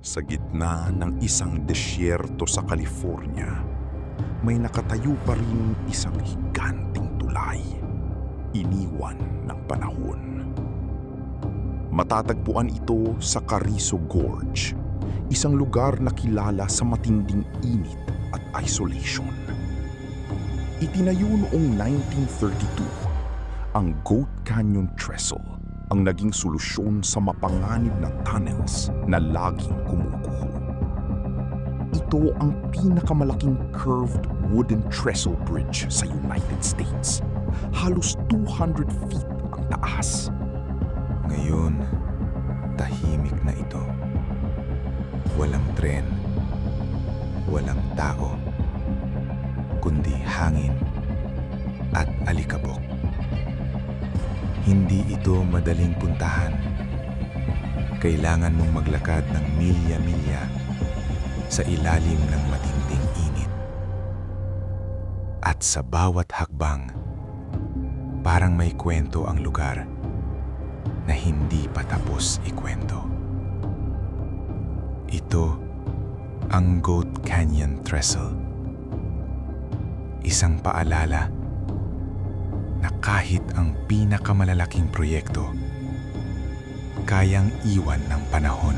Sa gitna ng isang desyerto sa California, may nakatayo pa rin isang higanting tulay, iniwan ng panahon. Matatagpuan ito sa Carrizo Gorge, isang lugar na kilala sa matinding init at isolation. Itinayo noong 1932, ang Goat Canyon Trestle ang naging solusyon sa mapanganib na tunnels na laging kumukuho. Ito ang pinakamalaking curved wooden trestle bridge sa United States. Halos 200 feet ang taas. Ngayon, tahimik na ito. Walang tren, walang tao, kundi hangin at alikabok. Hindi ito madaling puntahan. Kailangan mong maglakad ng milya-milya sa ilalim ng matinding init. At sa bawat hakbang, parang may kwento ang lugar na hindi pa tapos ikwento. Ito ang Goat Canyon Trestle. Isang paalala na kahit ang pinakamalalaking proyekto, kayang iwan ng panahon.